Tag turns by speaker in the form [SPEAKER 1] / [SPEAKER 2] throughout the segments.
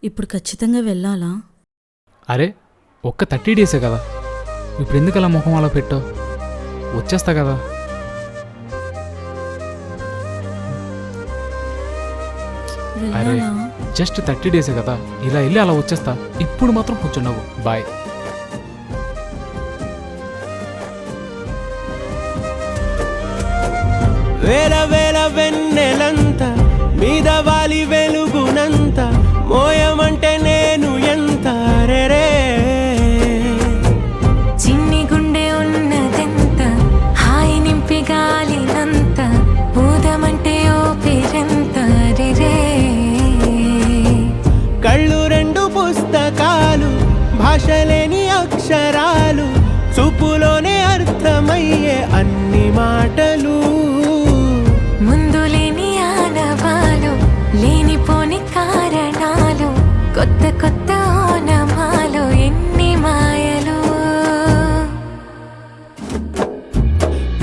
[SPEAKER 1] ఇప్పుడు ఖచ్చితంగా వెళ్ళాలా?
[SPEAKER 2] అరే ఒక్క 30 డేసే కదా, ఇప్పుడు ఎందుకు అలా ముఖం అలా పెట్టావు? వచ్చేస్తా కదా. అరే
[SPEAKER 1] వెళ్ళాలా?
[SPEAKER 2] జస్ట్ 30 డేసే కదా, ఇలా వెళ్ళి అలా వచ్చేస్తా. ఇప్పుడు మాత్రం కొంచెం నవ్వు. బాయ్.
[SPEAKER 3] వేల వేల వెన్నెలంత మీద వాలి వెలుగునంత మోయమంటే నేను ఎంత రే.
[SPEAKER 4] చిన్ని గుండె ఉన్నదెంత హాయి నింపి గాలినంత ఊదమంటే ఓ పేరెంత రే.
[SPEAKER 3] కళ్ళు రెండు పుస్తకాలు, భాష లేని అక్షరాలు, చూపులోనే అర్థమయ్యే అన్ని మాటలు.
[SPEAKER 4] ముందు లేని ఆనవాలు, లేనిపోని కారణాలు, కొత్త కొత్త ఓనమాలు, ఎన్ని మాయలు.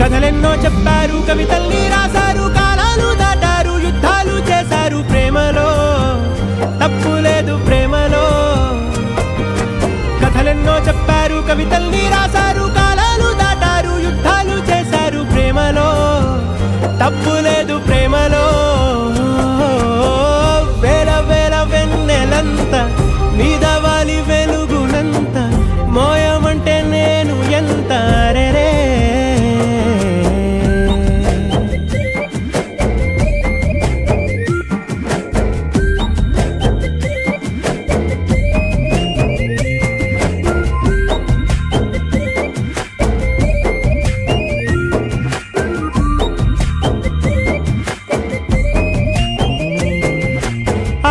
[SPEAKER 3] కథలెన్నో చెప్పారు, కవితల్ని రాశారు, కాలాలు దాటారు, యుద్ధాలు చేశారు. ప్రేమలో తప్పు లేదు, ప్రేమలో. కథలెన్నో చెప్పారు, కవితల్ని రాశారు, కాలాలు దాటారు, యుద్ధాలు చేశారు. ప్రేమలో తప్పు లేదు, ప్రేమలో. వేల వేల వెన్నెలంత మీద వాలి వెలుగునంత మోయమంటే నేను ఎంత రే.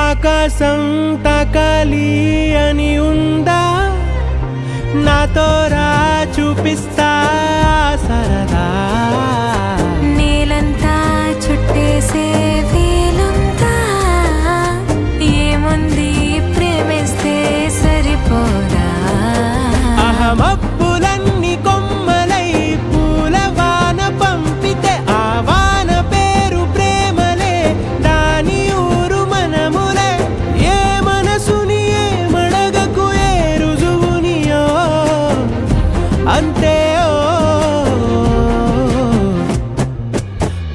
[SPEAKER 3] ఆకాశం తాకాలి అని ఉందా, నాతో రా చూపిస్తా సరదా.
[SPEAKER 4] నేలంతా చుట్టేసే వీలుందా, ఏముంది ప్రేమిస్తే సరిపోదా.
[SPEAKER 3] అహమప్పులన్నీ కొమ్మలై పూల వాన పంపితే ఆ వాన పేరు ప్రేమలే, దాని ఊరు మనములే. ఏ మనసుని ఏ మడగకు, ఏ రుజువునియో అంతే.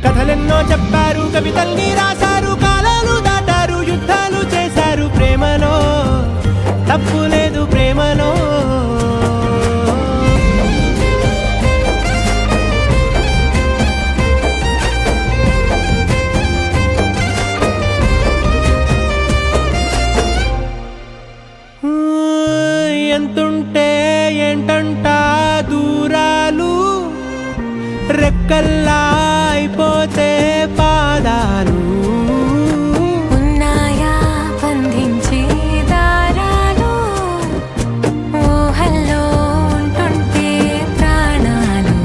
[SPEAKER 3] కథలెన్నో చెప్పారు, కవితల్ని రాశారు, కాలాలు దాటారు, యుద్ధాలు చేశారు. ప్రేమలో తప్పు లేదు, ప్రేమలో. ఎంతుంటే ఏంటంట దూరాలు, రెక్కల్లా అయిపోతే పాదాలు.
[SPEAKER 4] ఉన్నాయా బంధించే దారాలు, ఊహల్లో ఉంటుంటే ప్రాణాలు.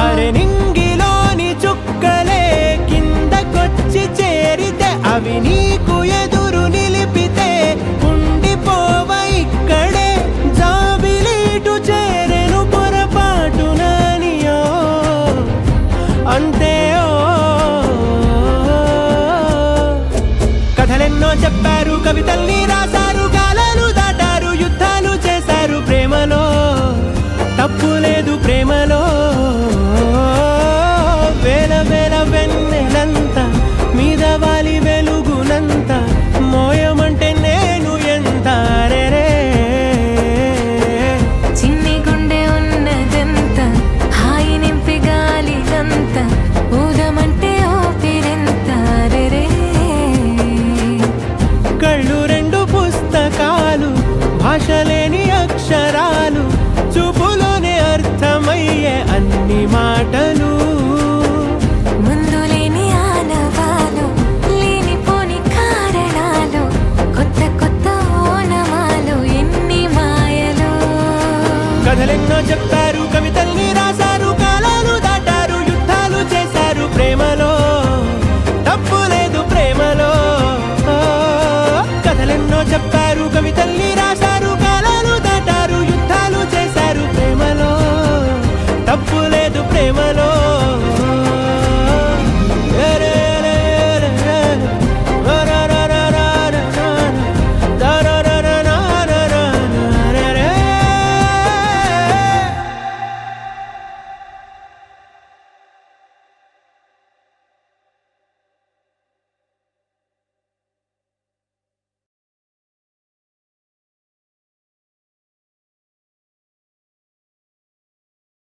[SPEAKER 3] అరె నింగిలోని చుక్కలే కిందకొచ్చి చేరితే, అవి నీకు ఎదురు నిలిపితే ఉండిపోవ ఇక్కడే. జాబిలీటు చేరెను పొరపాటు నానియో అంతే. కథలెన్నో చెప్పారు, కవితల్ని